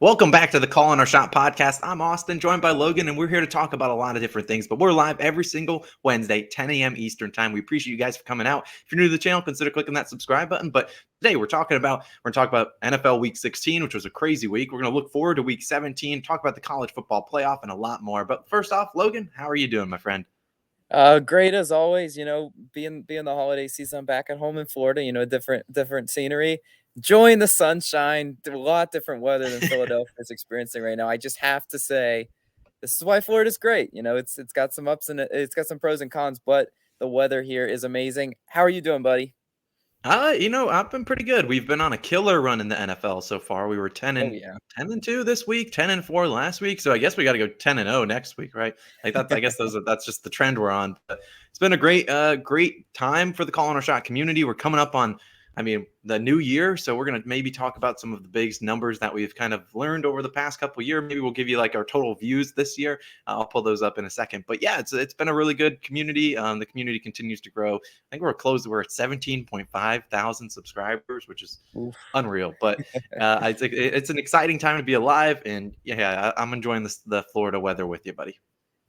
Welcome back to the Call on Our Shot podcast. I'm Austin, joined by Logan, and we're here to talk about a lot of different things. But we're live every single Wednesday, 10 a.m. Eastern time. We appreciate you guys for coming out. If you're new to the channel, consider clicking that subscribe button. But today we're talking about NFL Week 16, which was a crazy week. We're going to look forward to Week 17, talk about the college football playoff, and a lot more. But first off, Logan, how are you doing, my friend? Great as always. Being the holiday season, I'm back at home in Florida. Different scenery, enjoying the sunshine. A lot different weather than Philadelphia is experiencing right now. I just have to say, this is why Florida's great. It's got some ups and it's got some pros and cons, but the weather here is amazing. How are you doing, buddy? I've been pretty good. We've been on a killer run in the NFL so far. We were 10 Oh and yeah. 10 and 2 this week, 10 and 4 last week. So I guess we got to go 10 and 0 next week, right? Like that's I guess that's just the trend we're on. But it's been a great time for the Call on Our Shot community. We're coming up on the new year, so we're going to maybe talk about some of the biggest numbers that we've kind of learned over the past couple of years. Maybe we'll give you like our total views this year. I'll pull those up in a second. But yeah, it's been a really good community. The community continues to grow. I think we're at 17.5 thousand subscribers, which is Oof. unreal. But I think it's an exciting time to be alive, and I'm enjoying the Florida weather with you, buddy.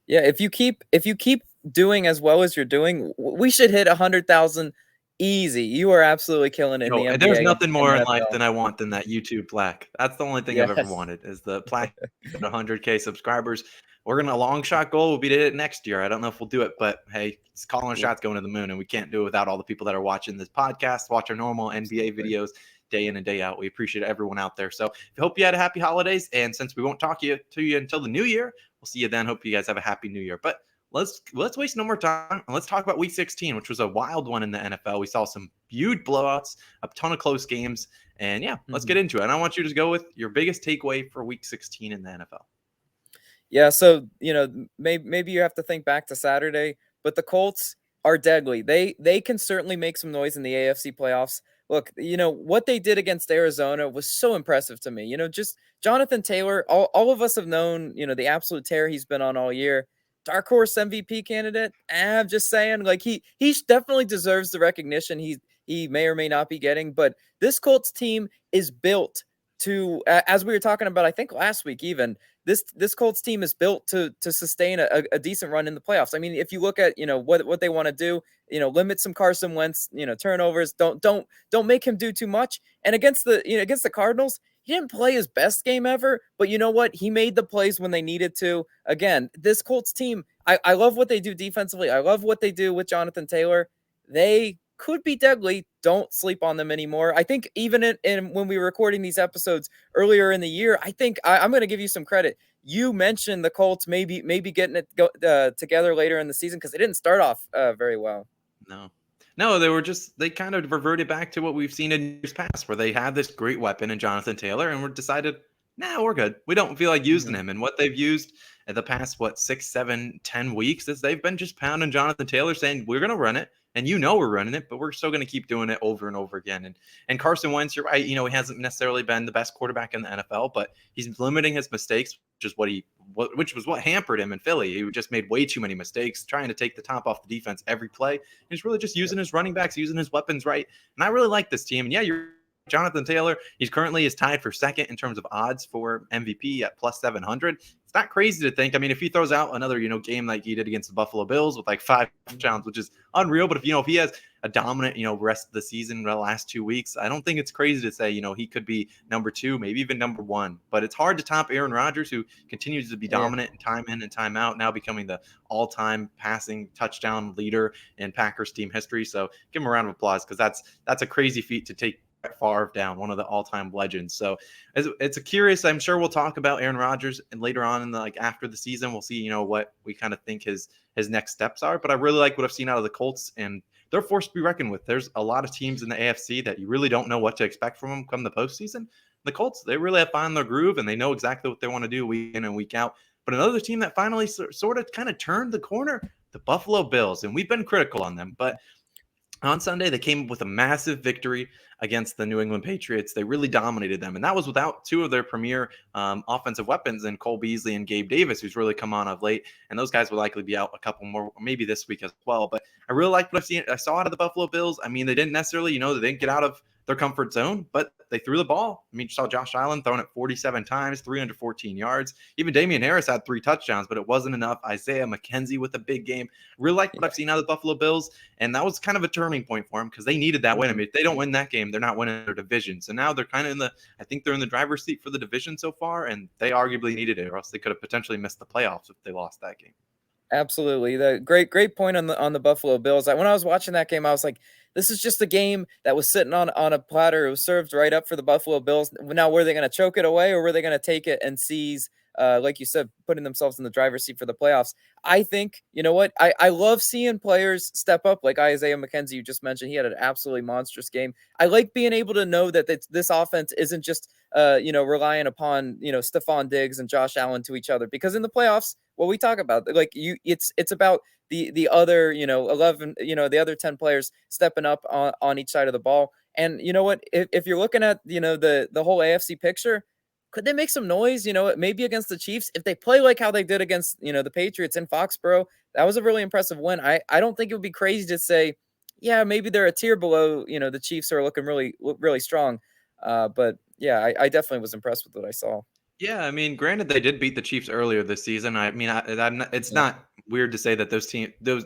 Yeah, if you keep doing as well as you're doing, we should hit 100,000 easy. You are absolutely killing it in the No, there's NBA nothing and more in life NFL. than I want than that YouTube plaque. That's the only thing I've ever Yes. wanted is the plaque at 100K subscribers. We're gonna a long shot goal will be to hit it next year. I don't know if we'll do it, but hey, it's calling shots going to the moon, and we can't do it without all the people that are watching this podcast, watch our normal NBA videos day in and day out. We appreciate everyone out there. So I hope you had a happy holidays, and since we won't talk to you until the new year, we'll see you then. Hope you guys have a happy new year. But let's waste no more time and let's talk about Week 16, which was a wild one in the NFL. We saw some huge blowouts, a ton of close games, and yeah, let's get into it. And I want you to go with your biggest takeaway for Week 16 in the NFL. Yeah, so maybe you have to think back to Saturday, but the Colts are deadly. They can certainly make some noise in the AFC playoffs. Look, what they did against Arizona was so impressive to me. Just Jonathan Taylor, all of us have known, the absolute tear he's been on all year. Dark horse MVP candidate. I'm just saying, like he definitely deserves the recognition he may or may not be getting. But this Colts team is built to, as we were talking about, I think last week even, this Colts team is built to sustain a decent run in the playoffs. I mean, if you look at what they want to do, limit some Carson Wentz turnovers. Don't make him do too much. And against the Cardinals, he didn't play his best game ever, but you know what? He made the plays when they needed to. Again, this Colts team, I love what they do defensively. I love what they do with Jonathan Taylor. They could be deadly. Don't sleep on them anymore. I think even in when we were recording these episodes earlier in the year, I think I'm going to give you some credit. You mentioned the Colts maybe getting it together later in the season because they didn't start off very well. No, they kind of reverted back to what we've seen in years past, where they had this great weapon in Jonathan Taylor, and we decided, nah, we're good. We don't feel like using him. And what they've used in the past, 6, 7, 10 weeks is they've been just pounding Jonathan Taylor, saying we're going to run it, and we're running it, but we're still going to keep doing it over and over again. And Carson Wentz, you're right. He hasn't necessarily been the best quarterback in the NFL, but he's limiting his mistakes, which was what hampered him in Philly. He just made way too many mistakes, trying to take the top off the defense every play. He's really just using his running backs, using his weapons right. And I really like this team. And yeah, you're Jonathan Taylor. He's currently tied for second in terms of odds for MVP at plus 700. It's not crazy to think. I mean, if he throws out another, game like he did against the Buffalo Bills with like 5 touchdowns, which is unreal. But if he has a dominant, rest of the season, the last 2 weeks, I don't think it's crazy to say, he could be number 2, maybe even number 1. But it's hard to top Aaron Rodgers, who continues to be dominant in and time out, now becoming the all-time passing touchdown leader in Packers team history. So give him a round of applause, because that's a crazy feat to take Favre down, one of the all-time legends. So it's a curious. I'm sure we'll talk about Aaron Rodgers, and later on in the after the season, we'll see what we kind of think his next steps are. But I really like what I've seen out of the Colts, and they're forced to be reckoned with. There's a lot of teams in the AFC that you really don't know what to expect from them come the postseason. The Colts, they really have found their groove, and they know exactly what they want to do week in and week out. But another team that finally sort of kind of turned the corner, the Buffalo Bills, and we've been critical on them, but on Sunday, they came up with a massive victory against the New England Patriots. They really dominated them, and that was without 2 of their premier offensive weapons in Cole Beasley and Gabe Davis, who's really come on of late. And those guys will likely be out a couple more, maybe this week as well. But I really liked what I saw out of the Buffalo Bills. I mean, they didn't necessarily, they didn't get out of their comfort zone, but they threw the ball. I mean, you saw Josh Allen throwing it 47 times, 314 yards. Even Damian Harris had 3 touchdowns, but it wasn't enough. Isaiah McKenzie with a big game. Really like what I've seen out of the Buffalo Bills, and that was kind of a turning point for them because they needed that win. I mean, if they don't win that game, they're not winning their division. So now they're kind of I think they're in the driver's seat for the division so far, and they arguably needed it, or else they could have potentially missed the playoffs if they lost that game. Absolutely. The great point on the Buffalo Bills. When I was watching that game, I was like, this is just a game that was sitting on a platter. It was served right up for the Buffalo Bills. Now, were they going to choke it away, or were they going to take it and seize, like you said, putting themselves in the driver's seat for the playoffs? I think, you know what? I love seeing players step up, like Isaiah McKenzie, you just mentioned. He had an absolutely monstrous game. I like being able to know that this offense isn't just, relying upon, Stephon Diggs and Josh Allen to each other, because in the playoffs, what we talk about, like it's about the other, 11, the other 10 players stepping up on each side of the ball. And you know what, if you're looking at, the whole AFC picture, could they make some noise, maybe against the Chiefs if they play like how they did against, the Patriots in Foxborough? That was a really impressive win. I don't think it would be crazy to say, yeah, maybe they're a tier below, the Chiefs are looking really, really strong. But yeah, I definitely was impressed with what I saw. Yeah, I mean, granted, they did beat the Chiefs earlier this season. I mean, it's not weird to say that those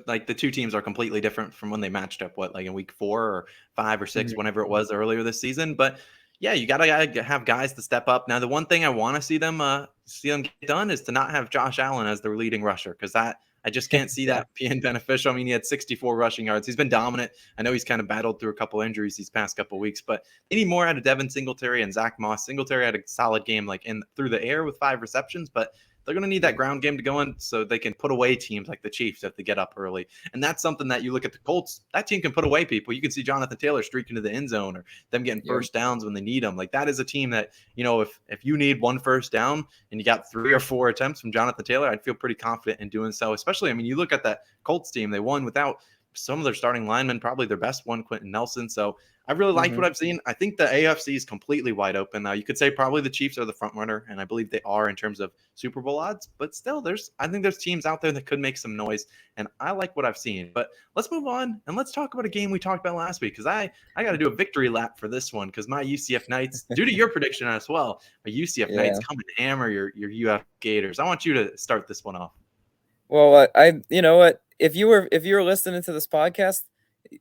like the two teams are completely different from when they matched up. What, like in week 4 or 5 or 6, whenever it was earlier this season. But yeah, you gotta have guys to step up. Now, the one thing I want to see them get done is to not have Josh Allen as their leading rusher, because I just can't see that being beneficial. I mean, he had 64 rushing yards. He's been dominant. I know he's kind of battled through a couple injuries these past couple of weeks, but they need more out of Devin Singletary and Zach Moss. Singletary had a solid game, like through the air with 5 receptions, but they're going to need that ground game to go in so they can put away teams like the Chiefs if they get up early. And that's something that you look at the Colts, that team can put away people. You can see Jonathan Taylor streaking to the end zone, or them getting first downs when they need them. Like, that is a team that, if you need 1 first down and you got 3 or 4 attempts from Jonathan Taylor, I'd feel pretty confident in doing so. Especially, I mean, you look at that Colts team, they won without some of their starting linemen, probably their best one, Quentin Nelson. So I really liked what I've seen. I think the AFC is completely wide open now. You could say probably the Chiefs are the front runner, and I believe they are in terms of Super Bowl odds, but still I think there's teams out there that could make some noise, and I like what I've seen. But let's move on and let's talk about a game we talked about last week, because I got to do a victory lap for this one, because my UCF Knights, due to your prediction as well, my UCF Knights come and hammer your UF Gators. I want you to start this one off. Well, you know what? If you were listening to this podcast,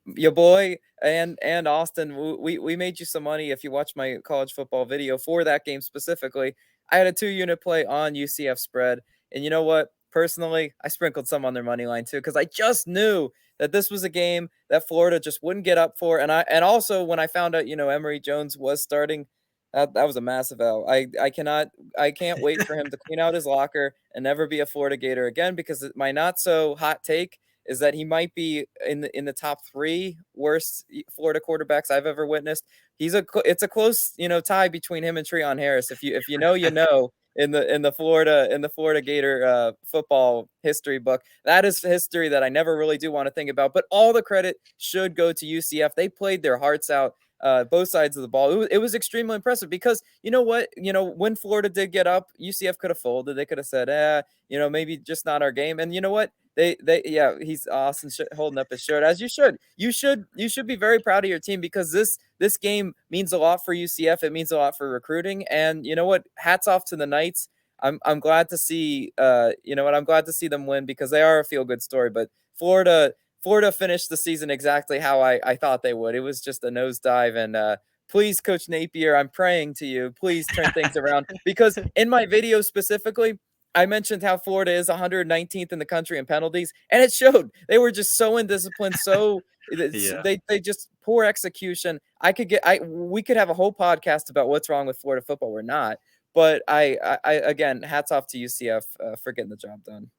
your boy and Austin, we made you some money if you watch my college football video for that game specifically. I had a 2-unit play on UCF spread, and you know what? Personally, I sprinkled some on their money line too, because I just knew that this was a game that Florida just wouldn't get up for. And also when I found out, Emory Jones was starting, that was a massive L. I can't wait for him to clean out his locker and never be a Florida Gator again, because my not so hot take is that he might be in the top 3 worst Florida quarterbacks I've ever witnessed. It's a close, tie between him and Treon Harris. If you know, in the Florida Gator football history book. That is history that I never really do want to think about. But all the credit should go to UCF. They played their hearts out. Both sides of the ball. It was extremely impressive, because you know what, when Florida did get up, UCF could have folded. They could have said, maybe just not our game. And you know what? He's awesome, holding up his shirt, as you should. You should be very proud of your team, because this game means a lot for UCF. It means a lot for recruiting. And you know what? Hats off to the Knights. I'm glad to see I'm glad to see them win, because they are a feel good story. But Florida finished the season exactly how I thought they would. It was just a nosedive. And please, Coach Napier, I'm praying to you, please turn things around. Because in my video specifically, I mentioned how Florida is 119th in the country in penalties, and it showed. They were just so indisciplined, they just poor execution. We could have a whole podcast about what's wrong with Florida football. We're not. But I again, hats off to UCF for getting the job done.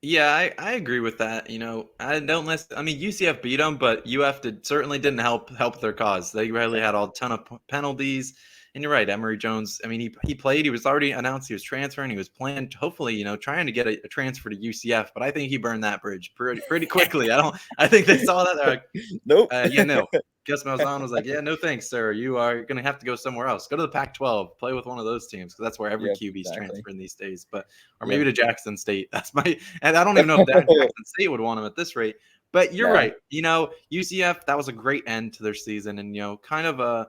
Yeah, I agree with that. UCF beat them, but UF certainly didn't help their cause. They really had a ton of penalties. And you're right, Emory Jones. I mean, he played. He was already announced he was transferring. He was planned, hopefully, trying to get a transfer to UCF. But I think he burned that bridge pretty quickly. I think they saw that. They're like, nope. Gus Malzahn was like, yeah, no thanks, sir. You are going to have to go somewhere else. Go to the Pac-12. Play with one of those teams, because that's where every QB's transferring these days. Or maybe to Jackson State. And I don't even know if Jackson State would want him at this rate. But you're right. UCF, that was a great end to their season, and kind of a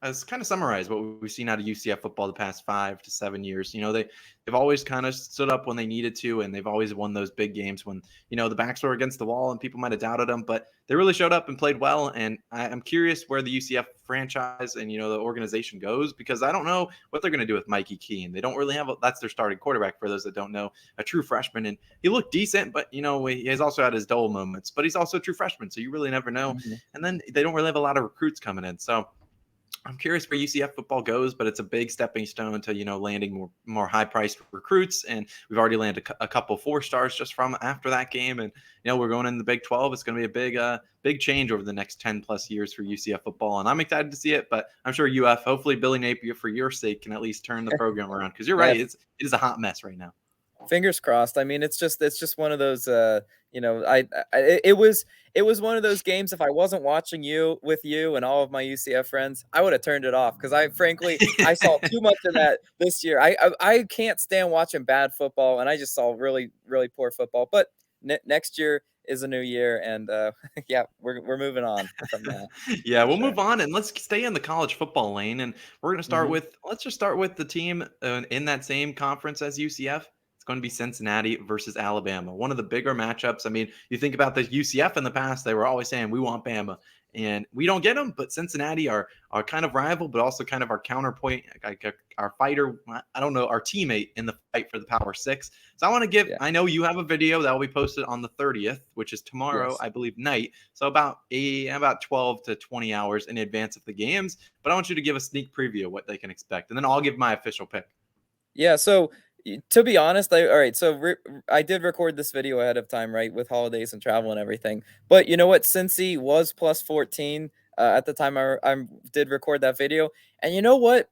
as kind of summarize what we've seen out of UCF football the past 5 to 7 years. They've always kind of stood up when they needed to, and they've always won those big games when the backs were against the wall and people might have doubted them, but they really showed up and played well. And I'm curious where the UCF franchise and the organization goes, because I don't know what they're going to do with Mikey Keene. They don't really have that's their starting quarterback, for those that don't know, a true freshman, and he looked decent, but he has also had his dull moments. But he's also a true freshman, so you really never know. Mhm. And then they don't really have a lot of recruits coming in, so I'm curious where UCF football goes, but it's a big stepping stone to landing more high priced recruits, and we've already landed a couple 4-stars just from after that game, and we're going in the Big 12. It's going to be a big change over the next 10 plus years for UCF football, and I'm excited to see it. But I'm sure hopefully Billy Napier, for your sake, can at least turn the program around, because you're right, it is a hot mess right now. Fingers crossed. I mean, it's just one of those. It was one of those games. If I wasn't watching with you and all of my UCF friends, I would have turned it off, because I saw too much of that this year. I can't stand watching bad football, and I just saw really really poor football. But next year is a new year, and yeah, we're moving on from that. Yeah, we'll move on, and let's stay in the college football lane, and we're going to start with let's just start with the team in that same conference as UCF. It's going to be Cincinnati versus Alabama, one of the bigger matchups. I mean, you think about the UCF in the past, they were always saying we want Bama, and we don't get them. But Cincinnati are kind of rival, but also kind of our counterpoint, like our fighter. I don't know, our teammate in the fight for the Power Six. So I want to give. Yeah. I know you have a video that will be posted on the 30th, which is tomorrow, I believe, night. So about 12 to 20 hours in advance of the games. But I want you to give a sneak preview of what they can expect, and then I'll give my official pick. Yeah. So, to be honest, I did record this video ahead of time, right, with holidays and travel and everything. But you know what? Cincy was plus 14 at the time I did record that video. And you know what?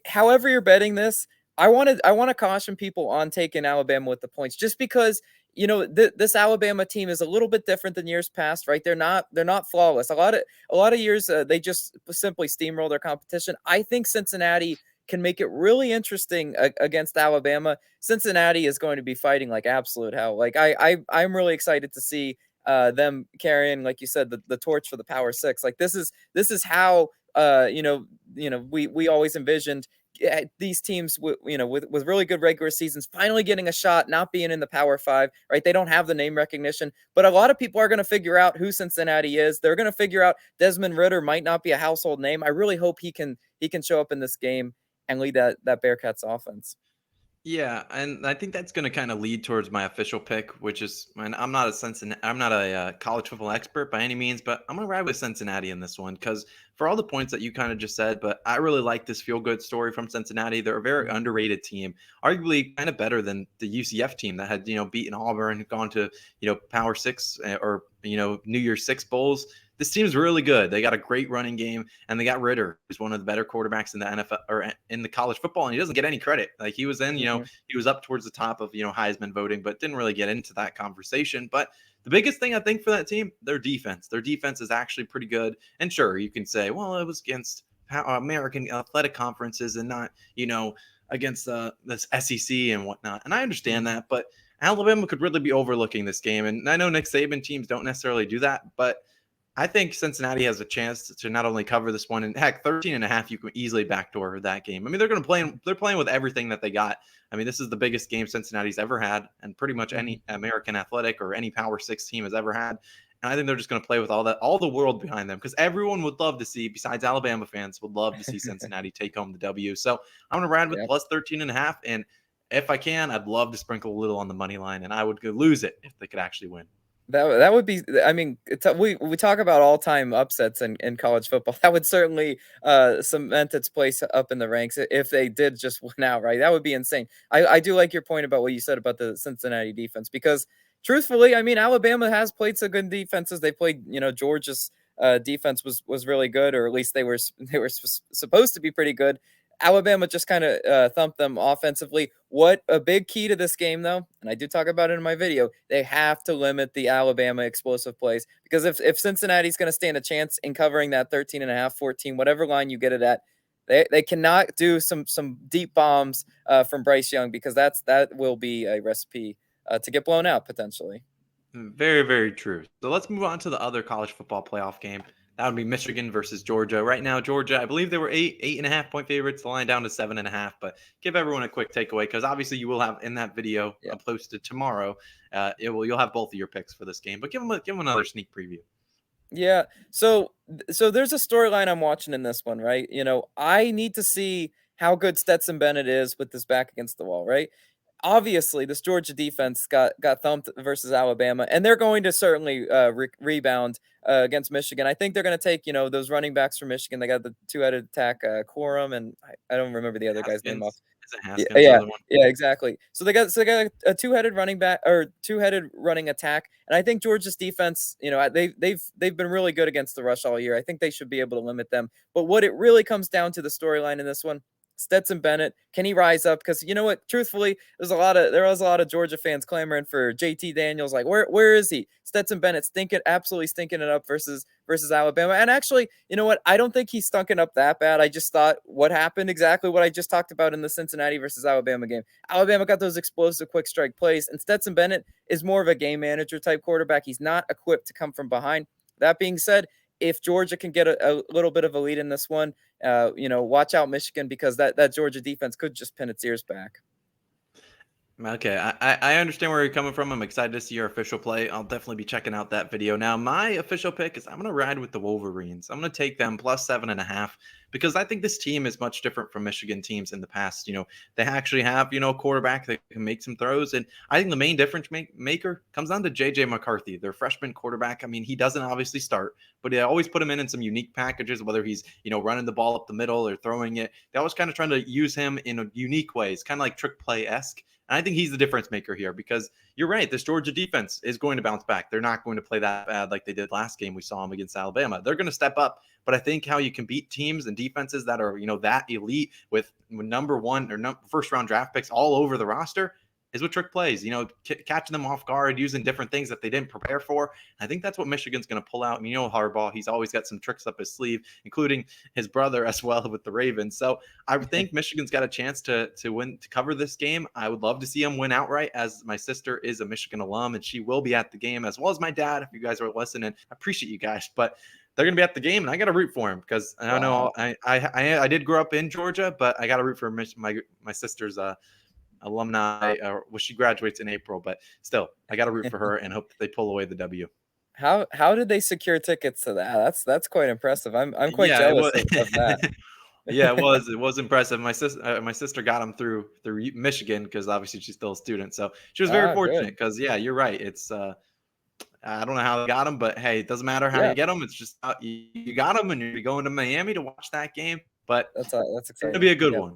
However you're betting this, I want to caution people on taking Alabama with the points, just because this Alabama team is a little bit different than years past, right? They're not flawless. A lot of years they just simply steamroll their competition. I think Cincinnati can make it really interesting against Alabama. Cincinnati is going to be fighting like absolute hell. Like I'm really excited to see them carrying, like you said, the torch for the Power Six. Like this is how we always envisioned these teams with really good regular seasons finally getting a shot, not being in the Power Five, right? They don't have the name recognition, but a lot of people are going to figure out who Cincinnati is. They're going to figure out Desmond Ridder might not be a household name. I really hope he can show up in this game and lead that Bearcats offense. Yeah, and I think that's going to kind of lead towards my official pick, which is, and I'm not a college football expert by any means, but I'm going to ride with Cincinnati in this one, because for all the points that you kind of just said, but I really like this feel-good story from Cincinnati. They're a very underrated team, arguably kind of better than the UCF team that had beaten Auburn, gone to Power Six or New Year's Six bowls. This team's really good. They got a great running game, and they got Ridder, who's one of the better quarterbacks in the NFL or in the college football, and he doesn't get any credit. Like he was he was up towards the top of Heisman voting, but didn't really get into that conversation. But the biggest thing I think for that team, their defense. Their defense is actually pretty good. And sure, you can say, well, it was against American athletic conferences and not against this SEC and whatnot. And I understand that, but Alabama could really be overlooking this game. And I know Nick Saban teams don't necessarily do that, but I think Cincinnati has a chance to not only cover this one, and heck, 13.5, you can easily backdoor that game. I mean, they're playing with everything that they got. I mean, this is the biggest game Cincinnati's ever had, and pretty much any American athletic or any Power Six team has ever had. And I think they're just going to play with all the world behind them, because everyone would love to see, besides Alabama fans, would love to see Cincinnati take home the W. So I'm going to ride with plus 13.5. And if I can, I'd love to sprinkle a little on the money line, and I would lose it if they could actually win. That would be, I mean, we talk about all-time upsets in college football. That would certainly cement its place up in the ranks if they did just win outright. That would be insane. I do like your point about what you said about the Cincinnati defense, because truthfully, I mean, Alabama has played some good defenses. They played, Georgia's defense was really good, or at least they were supposed to be pretty good. Alabama just kind of thumped them offensively. What a big key to this game, though, and I do talk about it in my video, they have to limit the Alabama explosive plays, because if Cincinnati's going to stand a chance in covering that 13.5, 14, whatever line you get it at, they cannot do some deep bombs from Bryce Young, because that will be a recipe to get blown out potentially. Very, very true. So let's move on to the other college football playoff game. That would be Michigan versus Georgia. Right now, Georgia, I believe they were 8.5 point favorites. The line down to 7.5. But give everyone a quick takeaway because obviously you will have in that video posted tomorrow. You'll have both of your picks for this game. But give them another sneak preview. Yeah. So there's a storyline I'm watching in this one, right? I need to see how good Stetson Bennett is with this back against the wall, right? Obviously, this Georgia defense got thumped versus Alabama, and they're going to certainly rebound against Michigan. I think they're going to take those running backs from Michigan. They got the two-headed attack, Corum, and I don't remember the other guy's name off. Is it Haskins? Yeah, exactly. So they got a two-headed running back or two-headed running attack, and I think Georgia's defense, they've been really good against the rush all year. I think they should be able to limit them. But what it really comes down to the storyline in this one. Stetson Bennett, can he rise up? Because you know what? Truthfully, there was a lot of Georgia fans clamoring for JT Daniels. Like, where is he? Stetson Bennett absolutely stinking it up versus Alabama. And actually, you know what? I don't think he's stunking up that bad. I just thought what happened exactly what I just talked about in the Cincinnati versus Alabama game. Alabama got those explosive quick strike plays, and Stetson Bennett is more of a game manager type quarterback. He's not equipped to come from behind. That being said, if Georgia can get a little bit of a lead in this one, watch out Michigan because that Georgia defense could just pin its ears back. Okay, I understand where you're coming from. I'm excited to see your official play. I'll definitely be checking out that video. Now, my official pick is I'm going to ride with the Wolverines. I'm going to take them plus 7.5 because I think this team is much different from Michigan teams in the past. They actually have, a quarterback that can make some throws. And I think the main difference maker comes down to J.J. McCarthy, their freshman quarterback. I mean, he doesn't obviously start, but they always put him in some unique packages, whether he's, running the ball up the middle or throwing it. They always kind of trying to use him in unique ways, kind of like trick play-esque. And I think he's the difference maker here because you're right. This Georgia defense is going to bounce back. They're not going to play that bad like they did last game. We saw them against Alabama. They're going to step up. But I think how you can beat teams and defenses that are, that elite with number one or first round draft picks all over the roster is with trick plays, catching them off guard, using different things that they didn't prepare for. I think that's what Michigan's going to pull out. I mean, Harbaugh, he's always got some tricks up his sleeve, including his brother as well with the Ravens. So I think Michigan's got a chance to win, to cover this game. I would love to see them win outright, as my sister is a Michigan alum and she will be at the game, as well as my dad. If you guys are listening, I appreciate you guys, but they're going to be at the game and I got to root for him because I don't know. I did grow up in Georgia, but I got to root for my sister's alumni, well, she graduates in April, but still I got to root for her and hope that they pull away the W. How did they secure tickets to that? That's quite impressive. I'm quite jealous of that. Yeah, it was impressive. My sister got them through Michigan because obviously she's still a student, so she was very fortunate. Because you're right. It's I don't know how they got them, but hey, it doesn't matter how you get them. It's just you got them, and you're going to Miami to watch that game. But that's exciting. It's gonna be a good one.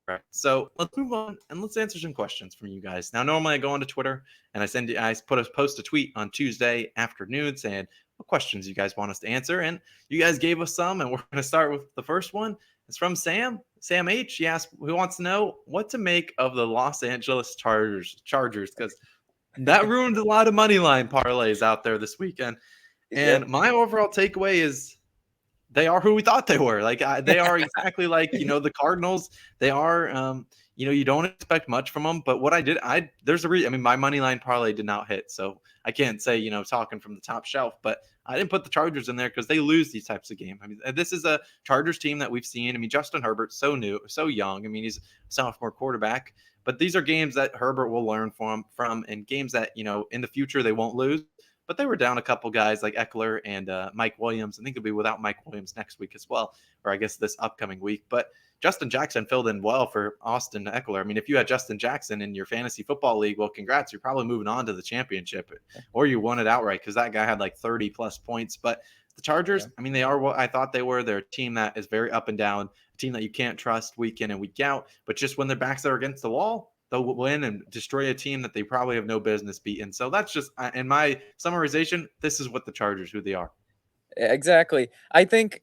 Right. So let's move on and let's answer some questions from you guys. Now, normally I go onto Twitter and I post a tweet on Tuesday afternoon saying what questions you guys want us to answer. And you guys gave us some, and we're going to start with the first one. It's from Sam H. He asked, who wants to know what to make of the Los Angeles Chargers, because that ruined a lot of money line parlays out there this weekend. And my overall takeaway is they are who we thought they were. Like they are exactly like, the Cardinals. They are, you don't expect much from them. But what there's a reason. I mean, my money line parlay did not hit. So I can't say, talking from the top shelf, but I didn't put the Chargers in there because they lose these types of games. I mean, this is a Chargers team that we've seen. I mean, Justin Herbert's so new, so young. I mean, he's a sophomore quarterback, but these are games that Herbert will learn from and games that, in the future they won't lose. But they were down a couple guys like Eckler and Mike Williams. I think they'll be without Mike Williams next week as well, or I guess this upcoming week. But Justin Jackson filled in well for Austin Eckler. I mean, if you had Justin Jackson in your fantasy football league, well, congrats. You're probably moving on to the championship, or you won it outright because that guy had like 30-plus points. But the Chargers, I mean, they are what I thought they were. They're a team that is very up and down, a team that you can't trust week in and week out. But just when their backs are against the wall, they'll win and destroy a team that they probably have no business beating. So that's just, in my summarization, this is what the Chargers, who they are. Exactly. I think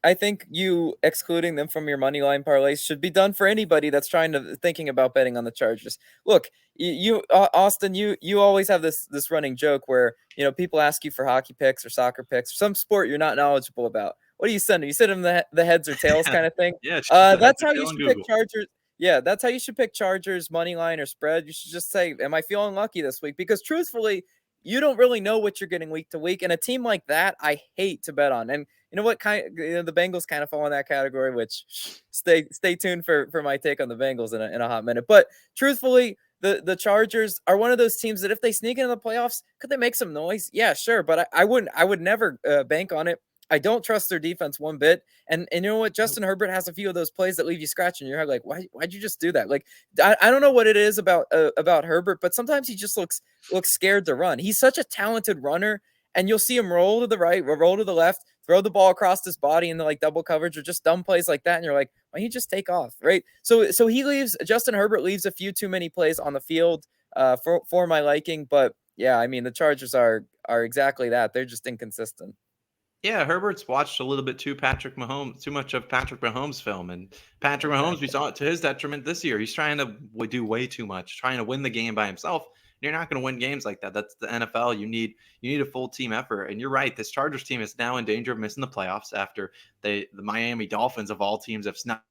you excluding them from your money line parlays should be done for anybody that's thinking about betting on the Chargers. Look, you Austin, you always have this running joke where people ask you for hockey picks or soccer picks or some sport you're not knowledgeable about. What do you send them? You send them the heads or tails kind of thing. Yeah, that's how you should pick Chargers. Yeah, that's how you should pick Chargers money line or spread. You should just say, "Am I feeling lucky this week?" Because truthfully, you don't really know what you're getting week to week. And a team like that, I hate to bet on. And you know what? The Bengals kind of fall in that category. Which stay tuned for my take on the Bengals in a hot minute. But truthfully, the Chargers are one of those teams that if they sneak into the playoffs, could they make some noise? Yeah, sure. But I would never bank on it. I don't trust their defense one bit. And you know what? Justin Herbert has a few of those plays that leave you scratching your head. Like, why'd you just do that? Like, I don't know what it is about Herbert, but sometimes he just looks scared to run. He's such a talented runner, and you'll see him roll to the right, roll to the left, throw the ball across his body in the like double coverage or just dumb plays like that. And you're like, why don't you just take off, right? So Justin Herbert leaves a few too many plays on the field for my liking. But yeah, I mean, the Chargers are exactly that. They're just inconsistent. Yeah, Herbert's watched a little bit too much of Patrick Mahomes film, and Patrick Mahomes, we saw it to his detriment this year. He's trying to do way too much, trying to win the game by himself. You're not going to win games like that. That's the NFL. You need a full team effort. And you're right. This Chargers team is now in danger of missing the playoffs after the Miami Dolphins of all teams have snuck.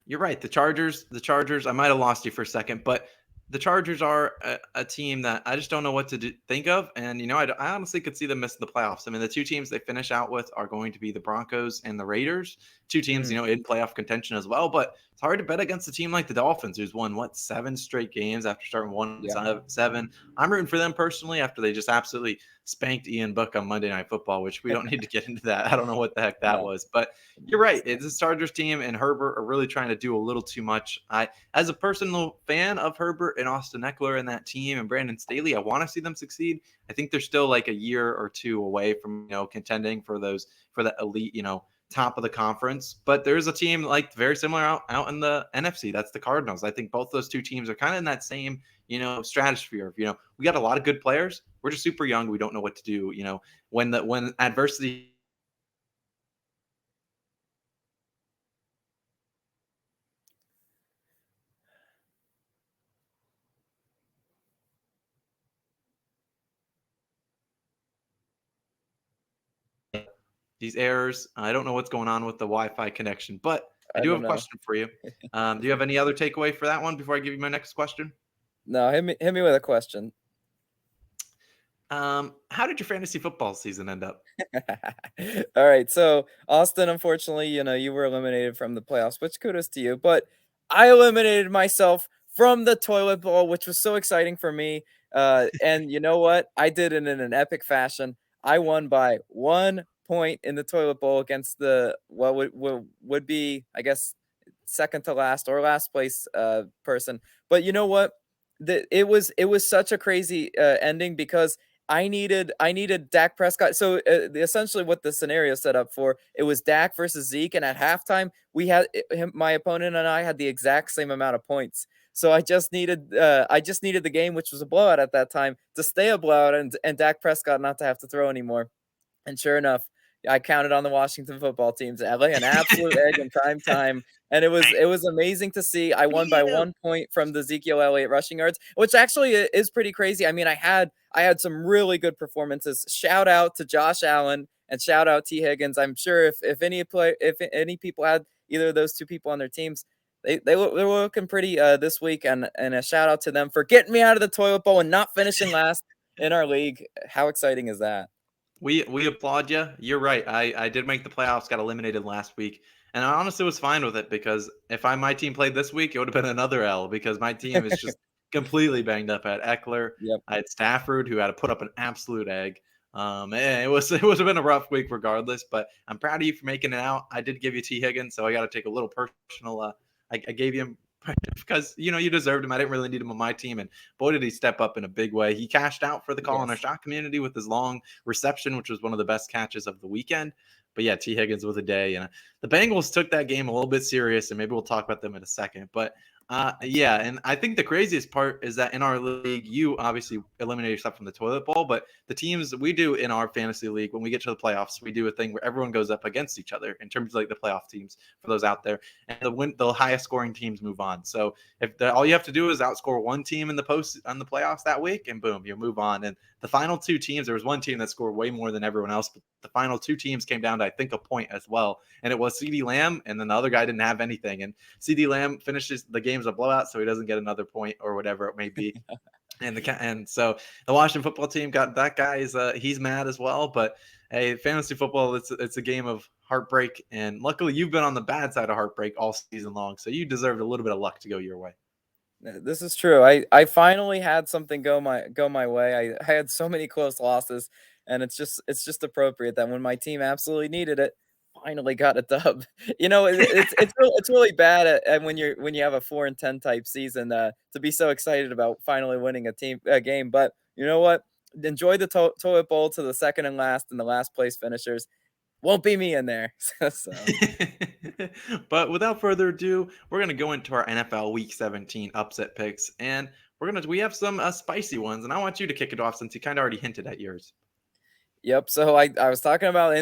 You're right. The Chargers, I might have lost you for a second, but the Chargers are a team that I just don't know what to think of. And, I honestly could see them missing the playoffs. I mean, the two teams they finish out with are going to be the Broncos and the Raiders. Two teams, in playoff contention as well. But it's hard to bet against a team like the Dolphins, who's won, 7 straight games after starting 1-7. I'm rooting for them personally after they just absolutely spanked Ian Book on Monday Night Football, which we don't need to get into that. I don't know what the heck that was. But you're right. It's a Chargers team, and Herbert are really trying to do a little too much. As a personal fan of Herbert and Austin Eckler and that team and Brandon Staley, I want to see them succeed. I think they're still like a year or two away from contending for that elite top of the conference. But there's a team like very similar out in the NFC. That's the Cardinals. I think both those two teams are kind of in that same stratosphere of we got a lot of good players. We're just super young. We don't know what to do. When adversity. These errors. I don't know what's going on with the Wi-Fi connection, but I do have a question for you. Do you have any other takeaway for that one before I give you my next question? No, hit me with a question. How did your fantasy football season end up? All right, so Austin, unfortunately, you were eliminated from the playoffs, which kudos to you, but I eliminated myself from the toilet bowl, which was so exciting for me. And you know what? I did it in an epic fashion. I won by 1 point in the toilet bowl against the what would be, I guess, second to last or last place person. But you know what? It was such a crazy ending because I needed Dak Prescott. So essentially, what the scenario set up for, it was Dak versus Zeke, and at halftime, we had my opponent and I had the exact same amount of points. So I just needed the game, which was a blowout at that time, to stay a blowout and Dak Prescott not to have to throw anymore. And sure enough, I counted on the Washington football team to lay an absolute egg in prime time. And it was amazing to see. I won by 1 point from the Ezekiel Elliott rushing yards, which actually is pretty crazy. I mean, I had some really good performances. Shout out to Josh Allen and shout out T. Higgins. I'm sure if any people had either of those two people on their teams, they were looking pretty this week. And a shout out to them for getting me out of the toilet bowl and not finishing last in our league. How exciting is that? We applaud you. You're right. I did make the playoffs, got eliminated last week, and I honestly was fine with it because if my team played this week, it would have been another L because my team is just completely banged up. I had Eckler, I had Stafford, who had to put up an absolute egg. And it would have been a rough week regardless, but I'm proud of you for making it out. I did give you T. Higgins, so I got to take a little personal. I gave you because you deserved him. I didn't really need him on my team, and boy did he step up in a big way. He cashed out for the Call on Our Shot community with his long reception, which was one of the best catches of the weekend. But yeah, T. Higgins with a day, and the Bengals took that game a little bit serious, and maybe we'll talk about them in a second. But Yeah, and I think the craziest part is that in our league, you obviously eliminate yourself from the toilet bowl, but the teams we do in our fantasy league, when we get to the playoffs, we do a thing where everyone goes up against each other in terms of like the playoff teams for those out there, and the highest scoring teams move on. So if all you have to do is outscore one team in the post on the playoffs that week, and boom, you move on. And the final two teams, there was one team that scored way more than everyone else, but the final two teams came down to I think a point as well, and it was CD Lamb, and then the other guy didn't have anything, and CD Lamb finishes the game's a blowout, so he doesn't get another point or whatever it may be. And so the Washington football team got that guy is he's mad as well. But hey, fantasy football, it's a game of heartbreak, and luckily you've been on the bad side of heartbreak all season long, so you deserved a little bit of luck to go your way. This is true. I finally had something go my way. I had so many close losses, and it's just appropriate that when my team absolutely needed it, finally got a dub. It's really bad at when you have a 4-10 type season to be so excited about finally winning a game. But you know what? Enjoy the toilet bowl to the second and the last place finishers. Won't be me in there. So. But without further ado, we're gonna go into our NFL Week 17 upset picks, and we have some spicy ones, and I want you to kick it off since you kind of already hinted at yours. Yep. So I was talking about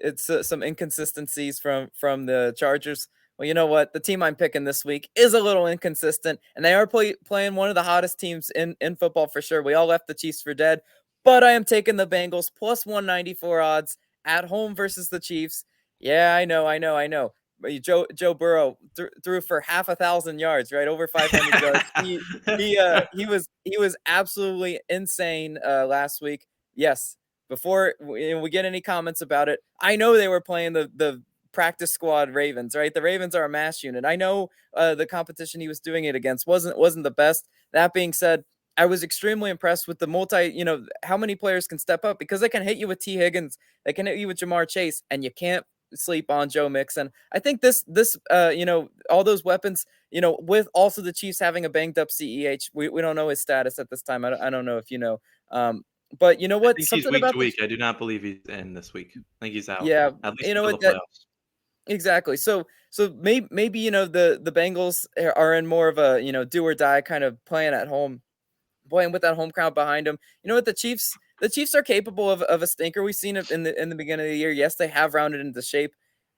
it's some inconsistencies from the Chargers. Well, you know what? The team I'm picking this week is a little inconsistent, and they are playing one of the hottest teams in football for sure. We all left the Chiefs for dead, but I am taking the Bengals plus 194 odds at home versus the Chiefs. Yeah, I know. But Joe Burrow threw for 500 yards, right? Over 500 yards. He was absolutely insane last week. Yes. Before we get any comments about it, I know they were playing the practice squad Ravens, right? The Ravens are a mass unit. I know the competition he was doing it against wasn't the best. That being said, I was extremely impressed with the how many players can step up because they can hit you with T. Higgins, they can hit you with Jamar Chase, and you can't sleep on Joe Mixon. I think this all those weapons, with also the Chiefs having a banged up CEH, we don't know his status at this time. I don't know if you know. But you know what? I think he's week to week. I do not believe he's in this week. I think he's out. Yeah, at least until the playoffs. Exactly. So maybe the Bengals are in more of a do or die kind of playing at home, playing with that home crowd behind them. You know what? The Chiefs are capable of a stinker. We've seen it in the beginning of the year. Yes, they have rounded into shape.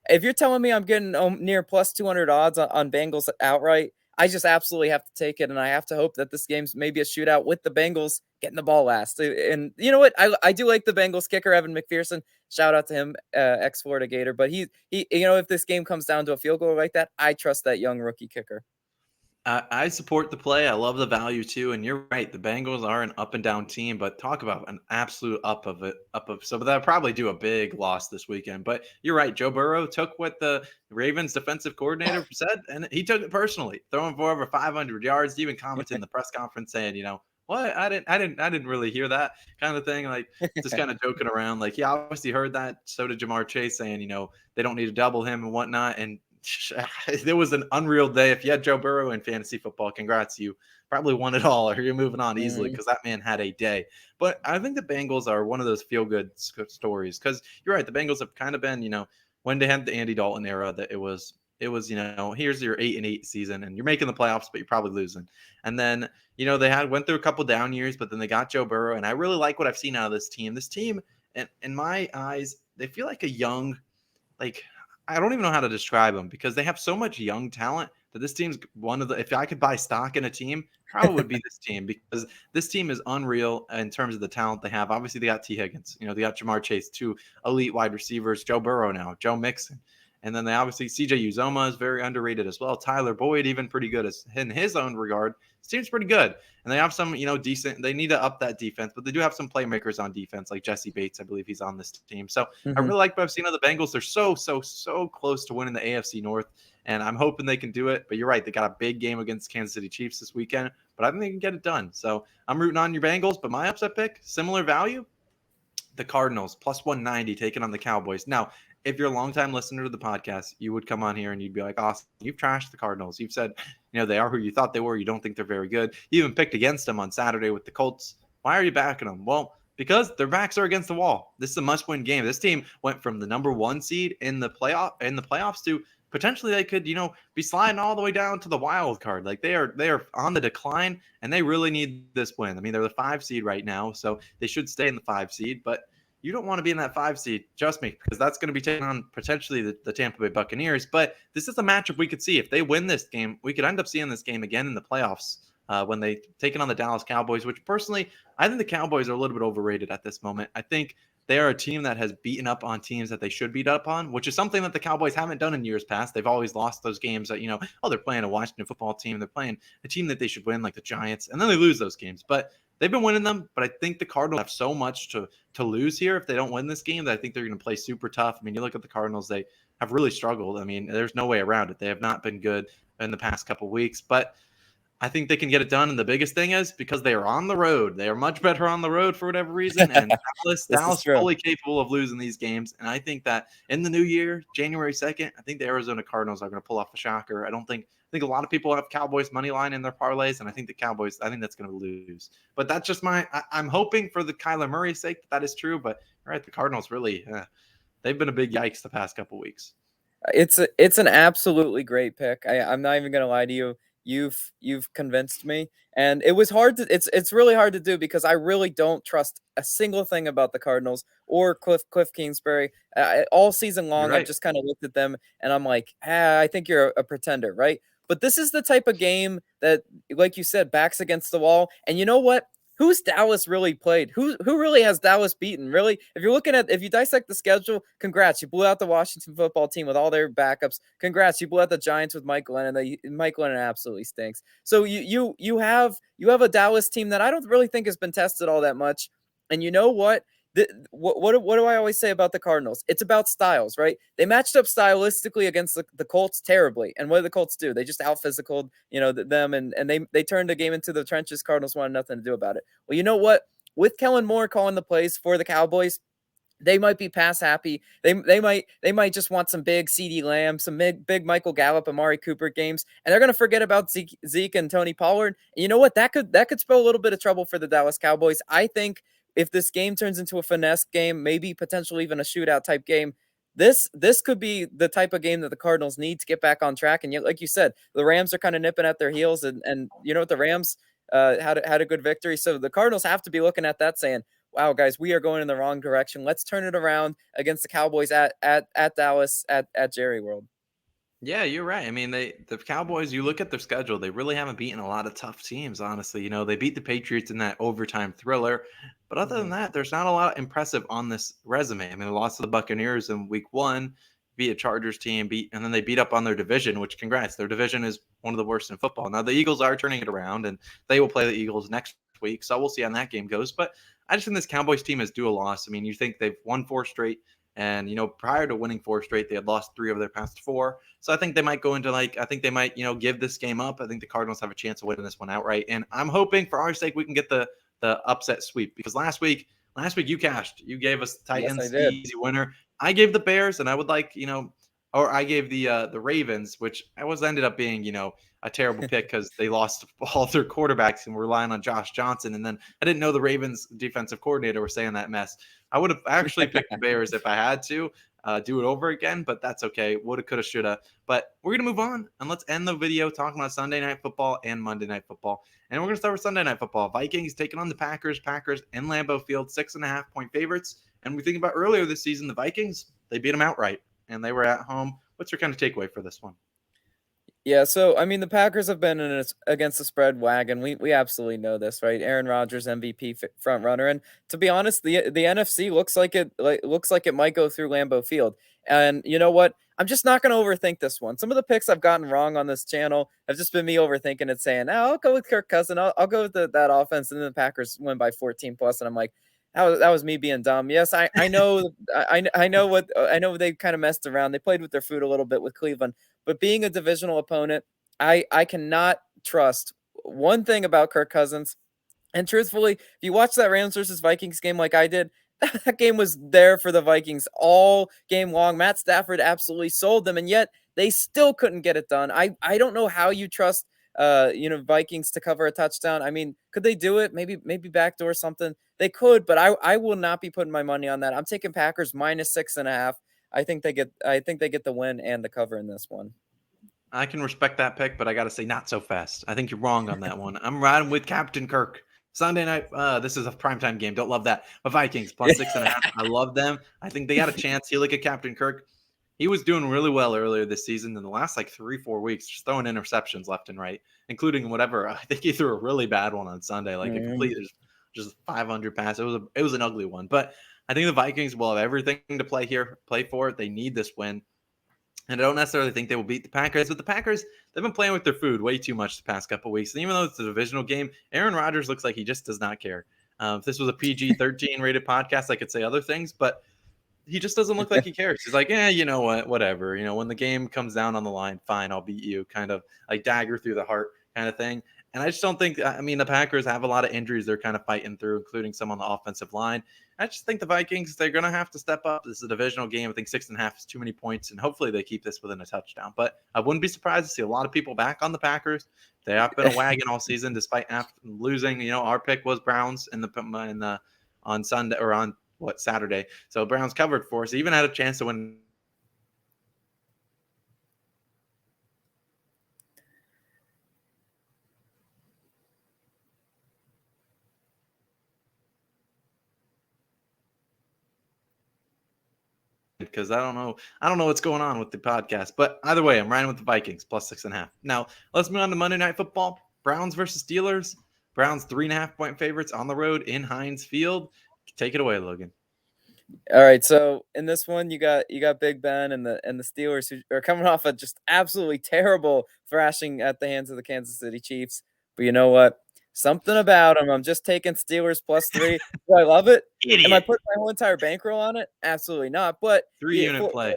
If you're telling me I'm getting near plus 200 odds on Bengals outright, I just absolutely have to take it, and I have to hope that this game's maybe a shootout with the Bengals getting the ball last. And you know what? I do like the Bengals kicker, Evan McPherson. Shout out to him, ex-Florida Gator. But he if this game comes down to a field goal like that, I trust that young rookie kicker. I support the play. I love the value too. And you're right. The Bengals are an up and down team, but talk about an absolute so they'll probably do a big loss this weekend. But you're right. Joe Burrow took what the Ravens defensive coordinator said, and he took it personally, throwing for over 500 yards. He even commented in the press conference saying, what? I didn't really hear that kind of thing. Like just kind of joking around. Like he obviously heard that. So did Jamar Chase saying, they don't need to double him and whatnot. And it was an unreal day. If you had Joe Burrow in fantasy football, congrats, you probably won it all, or you're moving on easily because that man had a day. But I think the Bengals are one of those feel-good stories because you're right. The Bengals have kind of been, when they had the Andy Dalton era, that it was here's your 8-8 season, and you're making the playoffs, but you're probably losing. And then they went through a couple down years, but then they got Joe Burrow, and I really like what I've seen out of this team. This team, in my eyes, they feel like a young, I don't even know how to describe them because they have so much young talent that this team's one of the. If I could buy stock in a team, probably would be this team because this team is unreal in terms of the talent they have. Obviously, they got T. Higgins, they got Jamar Chase, two elite wide receivers, Joe Burrow now, Joe Mixon, and then they obviously CJ Uzoma is very underrated as well. Tyler Boyd even pretty good in his own regard. This team's pretty good, and they have some decent. They need to up that defense, but they do have some playmakers on defense like Jesse Bates. I believe he's on this team, so I really like what I've seen of the Bengals. They're so close to winning the AFC North, and I'm hoping they can do it. But you're right, they got a big game against Kansas City Chiefs this weekend, but I think they can get it done. So I'm rooting on your Bengals, but my upset pick, similar value, the Cardinals plus 190 taking on the Cowboys. Now, if you're a longtime listener to the podcast, you would come on here and you'd be like, Austin, you've trashed the Cardinals. You've said, they are who you thought they were. You don't think they're very good. You even picked against them on Saturday with the Colts. Why are you backing them? Well, because their backs are against the wall. This is a must-win game. This team went from the number 1 seed in the playoffs to potentially they could, be sliding all the way down to the wild card. Like they are on the decline, and they really need this win. I mean, they're the 5 seed right now, so they should stay in the 5 seed, but you don't want to be in that 5 seed, trust me, because that's going to be taking on potentially the Tampa Bay Buccaneers. But this is a matchup we could see. If they win this game, we could end up seeing this game again in the playoffs when they take it on the Dallas Cowboys, which personally, I think the Cowboys are a little bit overrated at this moment. I think they are a team that has beaten up on teams that they should beat up on, which is something that the Cowboys haven't done in years past. They've always lost those games that, they're playing a Washington football team. They're playing a team that they should win, like the Giants, and then they lose those games. But they've been winning them, but I think the Cardinals have so much to lose here if they don't win this game that I think they're going to play super tough. I mean, you look at the Cardinals, they have really struggled. I mean, there's no way around it. They have not been good in the past couple of weeks, but I think they can get it done. And the biggest thing is because they are on the road. They are much better on the road for whatever reason. And Dallas fully capable of losing these games. And I think that in the new year, January 2nd, I think the Arizona Cardinals are going to pull off a shocker. I think a lot of people have Cowboys money line in their parlays, and I think I think that's going to lose. But that's just I'm hoping for the Kyler Murray's sake that is true. But all right, the Cardinals really, they've been a big yikes the past couple weeks. It's an absolutely great pick. I'm not even going to lie to you. You've convinced me, and it was hard to it's really hard to do because I really don't trust a single thing about the Cardinals or Cliff Kingsbury. All season long, Right. I've just kind of looked at them and I'm like, I think you're a pretender, right? But this is the type of game that, like you said, backs against the wall. And you know what? Who's Dallas really played? Who really has Dallas beaten? Really, if you dissect the schedule, congrats, you blew out the Washington football team with all their backups. Congrats, you blew out the Giants with Mike Glennon. Mike Glennon absolutely stinks. So you have a Dallas team that I don't really think has been tested all that much. And you know what? What do I always say about the Cardinals? It's about styles, right? They matched up stylistically against the Colts terribly. And what did the Colts do? They just out-physicaled, them, and they turned the game into the trenches. Cardinals wanted nothing to do about it. Well, you know what? With Kellen Moore calling the plays for the Cowboys, they might be pass happy. They might just want some big CeeDee Lamb, some big Michael Gallup, Amari Cooper games, and they're going to forget about Zeke and Tony Pollard. And you know what? That could spell a little bit of trouble for the Dallas Cowboys. I think if this game turns into a finesse game, maybe potentially even a shootout type game, this could be the type of game that the Cardinals need to get back on track. And yet, like you said, the Rams are kind of nipping at their heels, and you know what, the Rams had a good victory, so the Cardinals have to be looking at that saying, wow, guys, we are going in the wrong direction. Let's turn it around against the Cowboys at Dallas at Jerry World. Yeah, you're right. I mean, the Cowboys, you look at their schedule, they really haven't beaten a lot of tough teams, honestly. They beat the Patriots in that overtime thriller. But other than that, there's not a lot impressive on this resume. I mean, they lost to the Buccaneers in week 1, beat a Chargers team, and then they beat up on their division, which congrats. Their division is one of the worst in football. Now, the Eagles are turning it around, and they will play the Eagles next week. So we'll see how that game goes. But I just think this Cowboys team is due a loss. I mean, you think they've won 4 straight. And, prior to winning 4 straight, they had lost 3 of their past 4. So I think they might go into I think they might, give this game up. I think the Cardinals have a chance of winning this one outright. And I'm hoping for our sake we can get the upset sweep, because last week you cashed. You gave us the Titans, the easy winner. I gave the Bears, and I would like, or I gave the Ravens, which ended up being, a terrible pick because they lost all their quarterbacks and were relying on Josh Johnson. And then I didn't know the Ravens defensive coordinator was saying that mess. I would have actually picked the Bears if I had to do it over again, but that's okay. Woulda, coulda, shoulda. But we're going to move on, and let's end the video talking about Sunday Night Football and Monday Night Football. And we're going to start with Sunday Night Football. Vikings taking on the Packers. Packers in Lambeau Field, 6.5-point favorites. And we think about earlier this season, the Vikings, they beat them outright, and they were at home. What's your kind of takeaway for this one? Yeah, so I mean, the Packers have been against the spread wagon. We absolutely know this, right? Aaron Rodgers, MVP front runner, and to be honest, the NFC looks like it might go through Lambeau Field. And you know what? I'm just not going to overthink this one. Some of the picks I've gotten wrong on this channel have just been me overthinking it, saying, I'll go with Kirk Cousins. I'll go with that offense, and then the Packers win by 14 plus, and I'm like, that was me being dumb. Yes, I know I know they kind of messed around. They played with their food a little bit with Cleveland, but being a divisional opponent, I cannot trust one thing about Kirk Cousins. And truthfully, if you watch that Rams versus Vikings game like I did, that game was there for the Vikings all game long. Matt Stafford absolutely sold them, and yet they still couldn't get it done. I don't know how you trust Vikings to cover a touchdown. I mean, could they do it? Maybe backdoor something. They could, but I will not be putting my money on that. I'm taking Packers -6.5. I think they get the win and the cover in this one. I can respect that pick, but I got to say, not so fast. I think you're wrong on that one. I'm riding with Captain Kirk. Sunday night, this is a primetime game. Don't love that. But Vikings plus 6.5. I love them. I think they got a chance. You look at Captain Kirk. He was doing really well earlier this season. In the last like 3-4 weeks, just throwing interceptions left and right, including whatever. I think he threw a really bad one on Sunday, like a complete just 500 pass. It was an ugly one. But I think the Vikings will have everything to play for it. They need this win. And I don't necessarily think they will beat the Packers, but the Packers, they've been playing with their food way too much the past couple of weeks. And even though it's a divisional game, Aaron Rodgers looks like he just does not care. If this was a PG-13 rated podcast, I could say other things, but he just doesn't look like he cares. He's like, you know what, whatever. You know, when the game comes down on the line, fine, I'll beat you. Kind of like dagger through the heart kind of thing. And I just don't think, I mean, the Packers have a lot of injuries they're kind of fighting through, including some on the offensive line. I just think the Vikings, they're going to have to step up. This is a divisional game. I think 6.5 is too many points, and hopefully they keep this within a touchdown. But I wouldn't be surprised to see a lot of people back on the Packers. They have been a wagon all season, despite losing. You know, our pick was Browns on Sunday or on Saturday. So Browns covered for us. Even had a chance to win. Because I don't know what's going on with the podcast. But either way, I'm riding with the Vikings plus 6.5. Now let's move on to Monday Night Football. Browns versus Steelers. Browns 3.5-point favorites on the road in Heinz Field. Take it away, Logan. All right, so in this one, you got Big Ben and the Steelers, who are coming off a just absolutely terrible thrashing at the hands of the Kansas City Chiefs. But you know what? Something about them. I'm just taking Steelers plus 3. Do I love it? Idiot. Am I putting my whole entire bankroll on it? Absolutely not. But 3-unit play.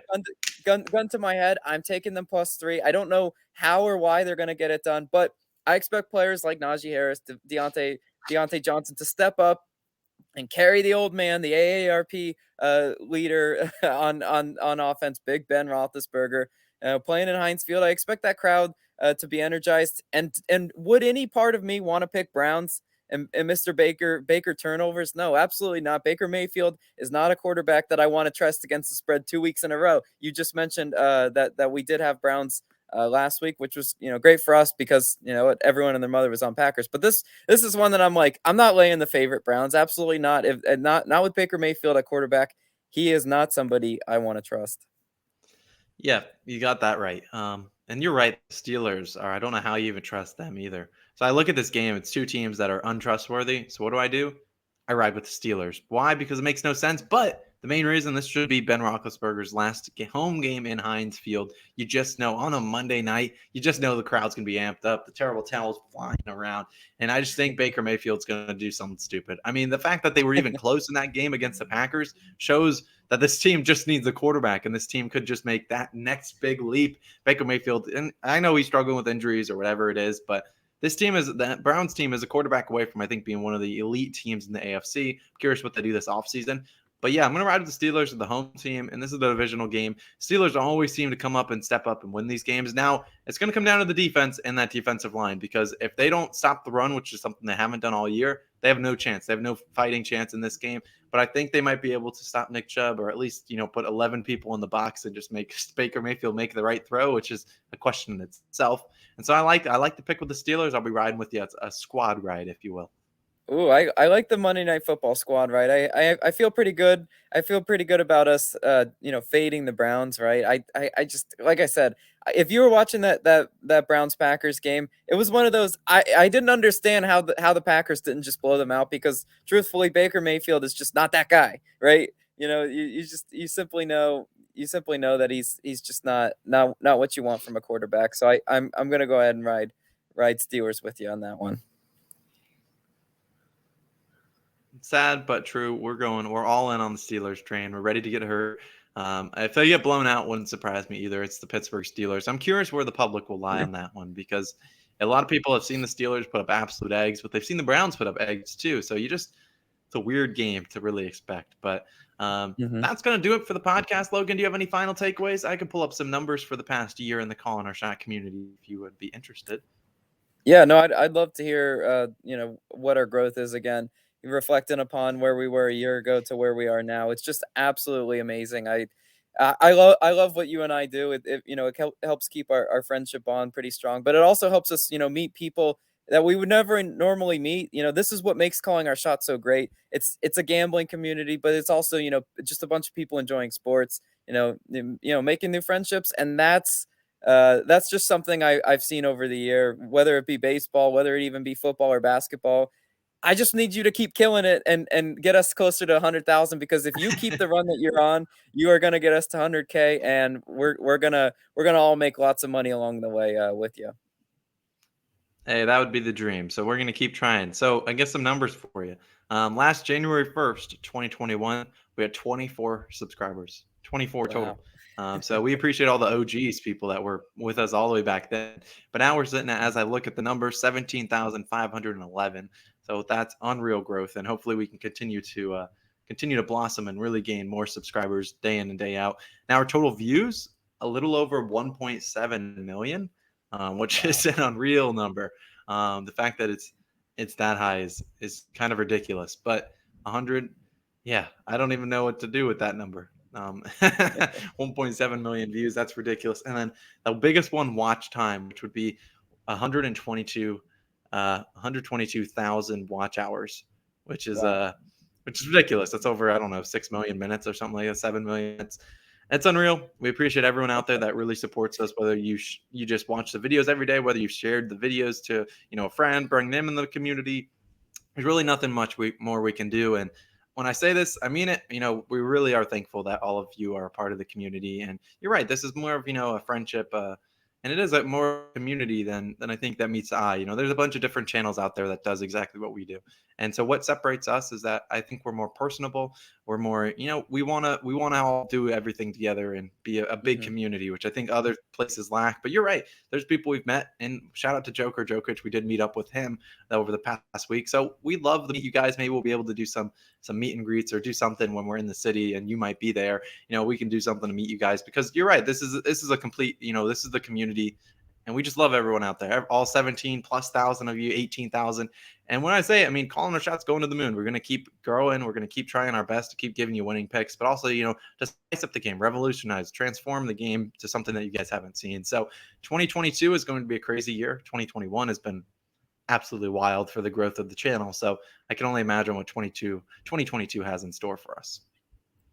Gun to my head, I'm taking them plus 3. I don't know how or why they're going to get it done, but I expect players like Najee Harris, Deontay Johnson to step up and carry the old man, the AARP leader on offense, Big Ben Roethlisberger, playing in Heinz Field. I expect that crowd to be energized. And would any part of me want to pick Browns and Mr. Baker turnovers? No, absolutely not. Baker Mayfield is not a quarterback that I want to trust against the spread 2 weeks in a row. You just mentioned that we did have Browns last week, which was great for us because everyone and their mother was on Packers. But this is one that I'm like, I'm not laying the favorite Browns. Absolutely not. Not with Baker Mayfield at quarterback. He is not somebody I want to trust. Yeah, you got that right. And you're right. The Steelers are. I don't know how you even trust them either. So I look at this game. It's two teams that are untrustworthy. So what do? I ride with the Steelers. Why? Because it makes no sense. But the main reason this should be Ben Roethlisberger's last home game in Heinz Field. You just know on a Monday night, you just know the crowd's going to be amped up. The terrible towels flying around. And I just think Baker Mayfield's going to do something stupid. I mean, the fact that they were even close in that game against the Packers shows that this team just needs a quarterback, and this team could just make that next big leap. Baker Mayfield, and I know he's struggling with injuries or whatever it is, but the Browns team is a quarterback away from, I think, being one of the elite teams in the AFC. I'm curious what they do this offseason. But yeah, I'm going to ride with the Steelers as the home team, and this is the divisional game. Steelers always seem to come up and step up and win these games. Now, it's going to come down to the defense and that defensive line, because if they don't stop the run, which is something they haven't done all year, they have no chance. They have no fighting chance in this game. But I think they might be able to stop Nick Chubb, or at least, put 11 people in the box and just make Baker Mayfield make the right throw, which is a question in itself. And so I like to pick with the Steelers. I'll be riding with you. It's a squad ride, if you will. Ooh, I like the Monday Night Football squad, right? I feel pretty good. I feel pretty good about us, fading the Browns, right? I just, like I said, if you were watching that Browns Packers game, it was one of those. I didn't understand how the Packers didn't just blow them out, because truthfully, Baker Mayfield is just not that guy, right? You simply know that he's just not what you want from a quarterback. So I'm gonna go ahead and ride Steelers with you on that one. Sad but true. We're all in on the Steelers train. We're ready to get hurt. If they get blown out, wouldn't surprise me either. It's the Pittsburgh Steelers. I'm curious where the public will lie on that one, because a lot of people have seen the Steelers put up absolute eggs, but they've seen the Browns put up eggs too. So it's a weird game to really expect. But that's going to do it for the podcast. Logan, do you have any final takeaways? I could pull up some numbers for the past year in the Call in Our Shot community if you would be interested. Yeah, no, I'd love to hear, what our growth is again. Reflecting upon where we were a year ago to where we are now. It's just absolutely amazing. I love what you and I do. It helps keep our friendship bond pretty strong, but it also helps us, meet people that we would never normally meet. This is what makes Calling Our Shot so great. It's a gambling community, but it's also, just a bunch of people enjoying sports, making new friendships. And that's just something I've seen over the year, whether it be baseball, whether it even be football or basketball. I just need you to keep killing it and get us closer to 100,000, because if you keep the run that you're on, you are gonna get us to 100K, and we're gonna all make lots of money along the way with you. Hey, that would be the dream. So we're going to keep trying. So I guess some numbers for you. Last January 1st, 2021, we had 24 subscribers, 24 Wow. total. So we appreciate all the OGs people that were with us all the way back then. But now we're sitting at, as I look at the numbers, 17,511. So that's unreal growth, and hopefully we can continue to blossom and really gain more subscribers day in and day out. Now our total views, a little over 1.7 million, which Wow. is an unreal number. The fact that it's that high is kind of ridiculous. But 100, yeah, I don't even know what to do with that number. 1.7 million views, that's ridiculous. And then the biggest one, watch time, which would be 122,000 watch hours, which is Wow. ridiculous. That's over, I don't know, 6 million minutes or something like that, 7 million. It's unreal. We appreciate everyone out there that really supports us. Whether you just watch the videos every day, whether you've shared the videos to a friend, bring them in the community. There's really nothing much more we can do. And when I say this, I mean it. We really are thankful that all of you are a part of the community. And you're right. This is more of a friendship, and it is a more community than I think that meets the eye. There's a bunch of different channels out there that does exactly what we do. And so what separates us is that I think we're more personable. We're more, we wanna all do everything together and be a big Hmm. community, which I think other places lack. But you're right. There's people we've met, and shout out to Joker Jokic. We did meet up with him over the past week. So we love to meet you guys. Maybe we'll be able to do some meet and greets or do something when we're in the city and you might be there. We can do something to meet you guys, because you're right. This is a complete, this is the community, and we just love everyone out there. All 17 plus thousand of you, 18,000. And when I say it, I mean calling our shots, going to the moon. We're going to keep growing. We're going to keep trying our best to keep giving you winning picks, but also, to spice up the game, revolutionize, transform the game to something that you guys haven't seen. So 2022 is going to be a crazy year. 2021 has been absolutely wild for the growth of the channel. So I can only imagine what 2022 has in store for us.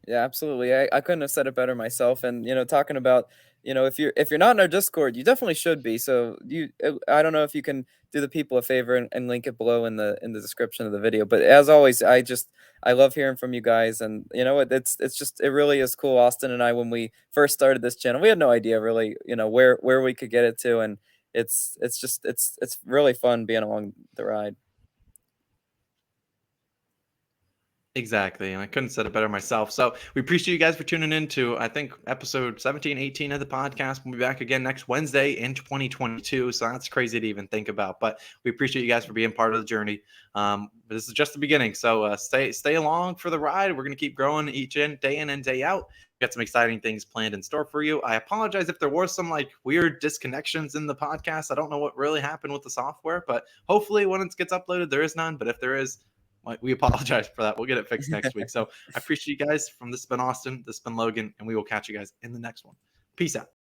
Yeah, absolutely. I couldn't have said it better myself. And talking about, if you're not in our Discord, you definitely should be. So I don't know if you can do the people a favor and link it below in the description of the video. But as always, I love hearing from you guys. And it really is cool. Austin and I, when we first started this channel, we had no idea really, where we could get it to. And it's really fun being along the ride. Exactly. And I couldn't have said it better myself. So we appreciate you guys for tuning in to, I think, episode 17, 18 of the podcast. We'll be back again next Wednesday in 2022. So that's crazy to even think about. But we appreciate you guys for being part of the journey. But this is just the beginning. So stay along for the ride. We're going to keep growing day in and day out. Got some exciting things planned in store for you. I apologize if there were some weird disconnections in the podcast. I don't know what really happened with the software, but hopefully when it gets uploaded, there is none. But if there is, we apologize for that. We'll get it fixed next week. So I appreciate you guys. This has been Austin. This has been Logan, and we will catch you guys in the next one. Peace out.